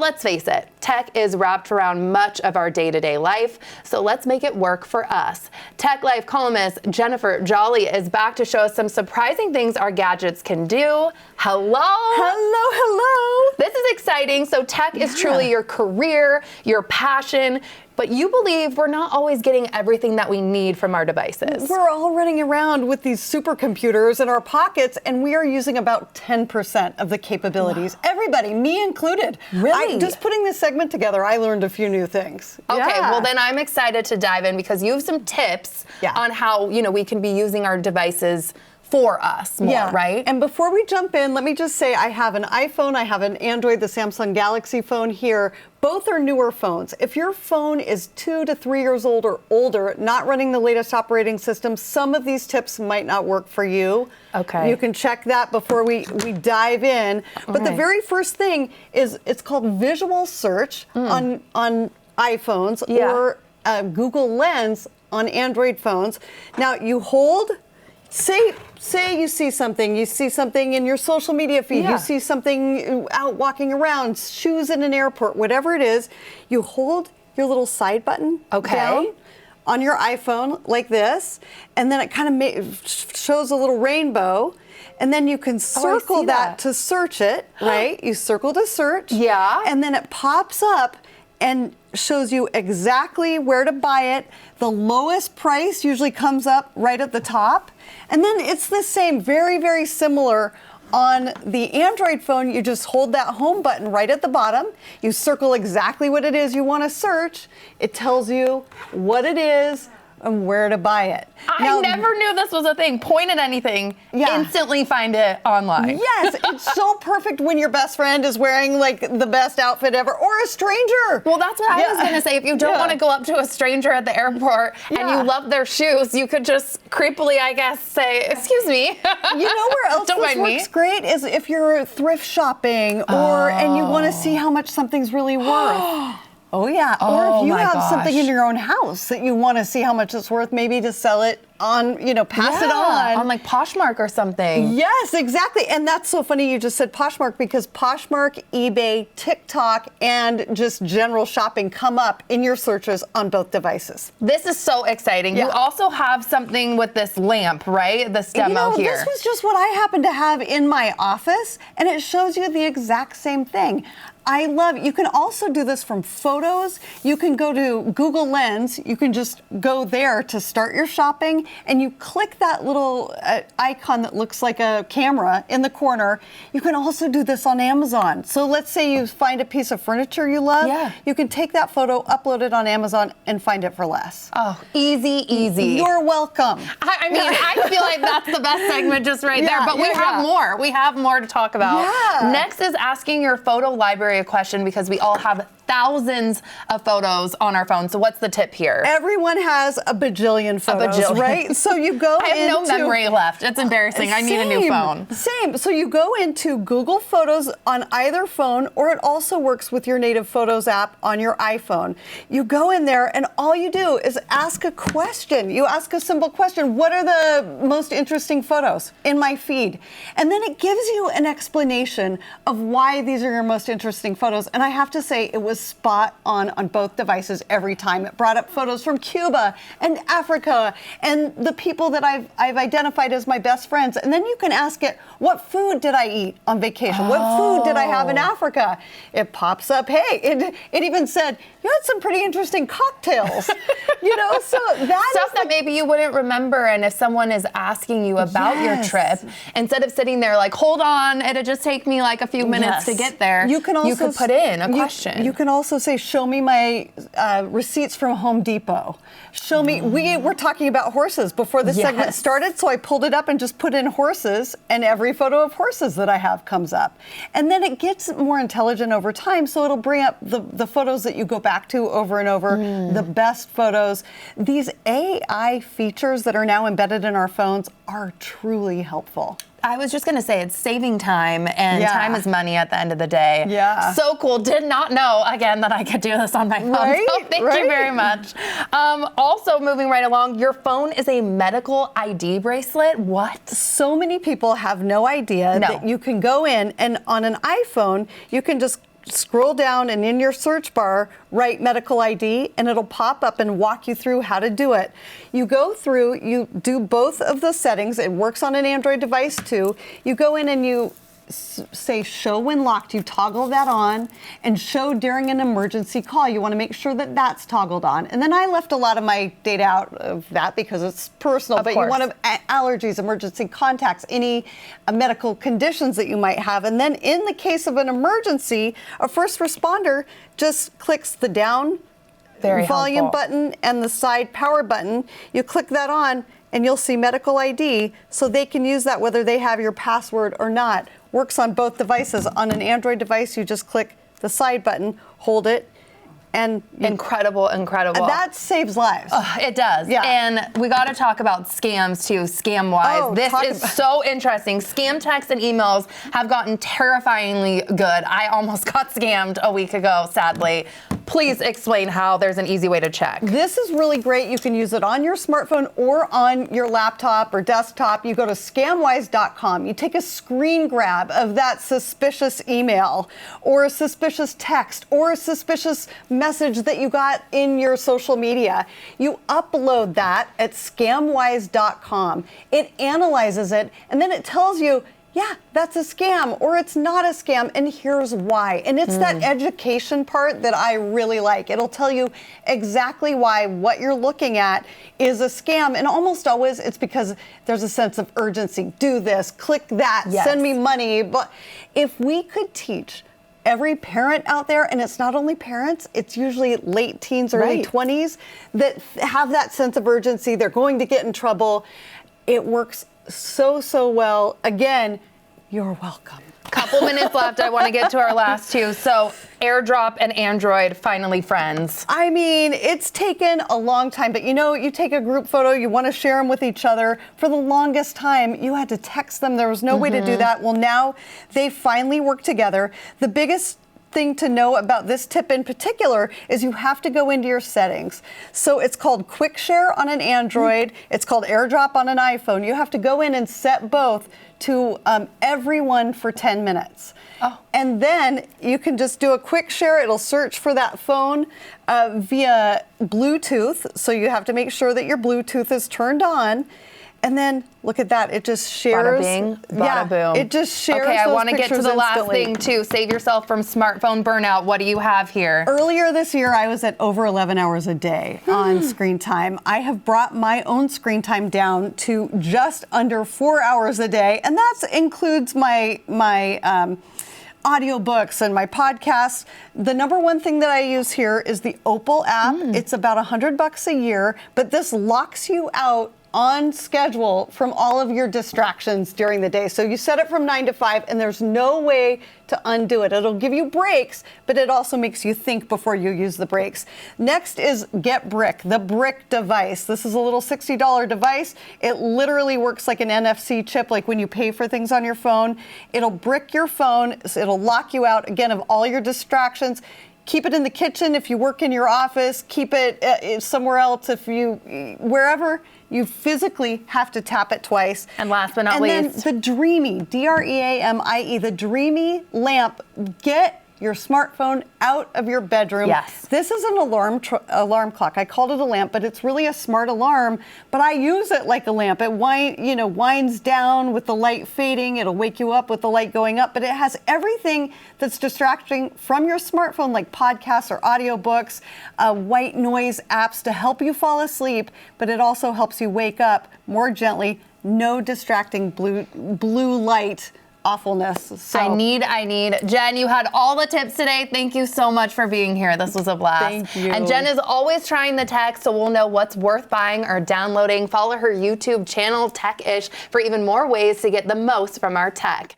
Let's face it, tech is wrapped around much of our day-to-day life, so let's make it work for us. Tech Life columnist Jennifer Jolly is back to show us some surprising things our gadgets can do. Hello? Hello, hello. This is exciting. So tech is truly your career, your passion, but you believe we're not always getting everything that we need from our devices. We're all running around with these supercomputers in our pockets, and we are using about 10% of the capabilities. Wow. Everybody, me included. Really? Just putting this segment together, I learned a few new things. Okay, well then I'm excited to dive in because you have some tips on how, we can be using our devices for us more, right? And before we jump in, let me just say I have an iPhone, I have an Android, the Samsung Galaxy phone here. Both are newer phones. If your phone is 2 to 3 years old or older, not running the latest operating system, some of these tips might not work for you. Okay. You can check that before we dive in. But the very first thing is it's called visual search on iPhones or Google Lens on Android phones. Now you hold. Say you see something in your social media feed, you see something out walking around, shoes in an airport, whatever it is, you hold your little side button down on your iPhone like this, and then it kind of shows a little rainbow, and then you can circle that to search it, right? You circle to search, and then it pops up and shows you exactly where to buy it. The lowest price usually comes up right at the top. And then it's the same, very, very similar on the Android phone. You just hold that home button right at the bottom. You circle exactly what it is you want to search. It tells you what it is and where to buy it. I never knew this was a thing. Point at anything, instantly find it online. Yes, it's so perfect when your best friend is wearing like the best outfit ever, or a stranger. Well, that's what I was going to say. If you don't want to go up to a stranger at the airport and you love their shoes, you could just creepily, I guess, say, excuse me. You know where else this works great is if you're thrift shopping and you want to see how much something's really worth. Oh, yeah. Or if you have something in your own house that you want to see how much it's worth, maybe to sell it on, pass it on. On like Poshmark or something. Yes, exactly. And that's so funny you just said Poshmark, because Poshmark, eBay, TikTok, and just general shopping come up in your searches on both devices. This is so exciting. You also have something with this lamp, right? This demo here. This was just what I happen to have in my office, and it shows you the exact same thing. I love it. You can also do this from photos. You can go to Google Lens. You can just go there to start your shopping, and you click that little icon that looks like a camera in the corner. You can also do this on Amazon. So let's say you find a piece of furniture you love. You can take that photo, upload it on Amazon, and find it for less. Oh, easy, easy. You're welcome. I mean, I feel like that's the best segment just right there, but we have more. We have more to talk about. Next is asking your photo library a question, because we all have thousands of photos on our phone. So what's the tip here? Everyone has a bajillion photos, right? So you go I have no memory left. It's embarrassing. I need a new phone. Same. So you go into Google Photos on either phone, or it also works with your native Photos app on your iPhone. You go in there, and all you do is ask a question. You ask a simple question. What are the most interesting photos in my feed? And then it gives you an explanation of why these are your most interesting photos. And I have to say, it was spot on both devices every time. It brought up photos from Cuba and Africa and the people that I've identified as my best friends. And then you can ask it, what food did I eat on vacation? What food did I have in Africa? It pops up, hey, it even said, you had some pretty interesting cocktails. So that stuff that maybe you wouldn't remember. And if someone is asking you about your trip, instead of sitting there like, hold on, it'll just take me like a few minutes to get there, you could put in a question. You can also say, show me my receipts from Home Depot. Show me, we were talking about horses before the segment started, so I pulled it up and just put in horses, and every photo of horses that I have comes up. And then it gets more intelligent over time, so it'll bring up the photos that you go back to over and over, the best photos. These AI features that are now embedded in our phones are truly helpful. I was just going to say, it's saving time, and time is money at the end of the day. So cool. Did not know, again, that I could do this on my phone. So thank you very much. Also, moving right along, your phone is a medical ID bracelet. What? So many people have no idea that you can go in, and on an iPhone, you can just scroll down and in your search bar, write medical ID, and it'll pop up and walk you through how to do it. You go through, you do both of the settings. It works on an Android device too. You go in and you say show when locked, you toggle that on, and show during an emergency call. You want to make sure that that's toggled on. And then I left a lot of my data out of that because it's personal, but you want to allergies, emergency contacts, any medical conditions that you might have. And then in the case of an emergency, a first responder just clicks the down volume button and the side power button. You click that on and you'll see medical ID, so they can use that whether they have your password or not. Works on both devices. On an Android device, you just click the side button, hold it, and incredible. That saves lives. It does. Yeah. And we got to talk about scams too, scam-wise. This is so interesting. Scam texts and emails have gotten terrifyingly good. I almost got scammed a week ago, sadly. Please explain how there's an easy way to check. This is really great. You can use it on your smartphone or on your laptop or desktop. You go to scamwise.com. You take a screen grab of that suspicious email or a suspicious text or a suspicious message that you got in your social media. You upload that at scamwise.com. It analyzes it, and then it tells you, yeah, that's a scam, or it's not a scam, and here's why. And it's that education part that I really like. It'll tell you exactly why what you're looking at is a scam, and almost always it's because there's a sense of urgency. Do this, click that, send me money. But if we could teach every parent out there, and it's not only parents, it's usually late teens, early 20s, that have that sense of urgency, they're going to get in trouble. It works so well. Again, you're welcome. Couple minutes left. I want to get to our last two. So AirDrop and Android finally friends. I mean, it's taken a long time, but you take a group photo, you want to share them with each other. For the longest time, you had to text them. There was no way to do that. Well, now they finally work together. The biggest thing to know about this tip in particular is you have to go into your settings. So it's called Quick Share on an Android. It's called AirDrop on an iPhone. You have to go in and set both to everyone for 10 minutes. And then you can just do a quick share. It'll search for that phone via Bluetooth. So you have to make sure that your Bluetooth is turned on. And then look at that. It just shares. Bada bing, bada boom. It just shares. Okay, I want to get to the last instantly. thing too. Save yourself from smartphone burnout. What do you have here? Earlier this year, I was at over 11 hours a day on screen time. I have brought my own screen time down to just under 4 hours a day, and that includes my audiobooks and my podcasts. The number one thing that I use here is the Opal app. It's about $100 a year, but this locks you out on schedule from all of your distractions during the day. So you set it from 9 to 5 and there's no way to undo it. It'll give you breaks, but it also makes you think before you use the breaks. Next is Get Brick, the Brick device. This is a little $60 device. It literally works like an NFC chip, like when you pay for things on your phone. It'll brick your phone. It'll lock you out, again, of all your distractions. Keep it in the kitchen if you work in your office. Keep it somewhere else wherever you physically have to tap it twice. And last but not least, then the Dreamy, D-R-E-A-M-I-E, the Dreamy lamp. Get your smartphone out of your bedroom. Yes. This is an alarm clock. I called it a lamp, but it's really a smart alarm. But I use it like a lamp. It winds down with the light fading. It'll wake you up with the light going up. But it has everything that's distracting from your smartphone, like podcasts or audiobooks, white noise apps to help you fall asleep. But it also helps you wake up more gently. No distracting blue light awfulness. So I need. Jen, you had all the tips today. Thank you so much for being here. This was a blast. Thank you. And Jen is always trying the tech, so we'll know what's worth buying or downloading. Follow her YouTube channel, Tech-ish, for even more ways to get the most from our tech.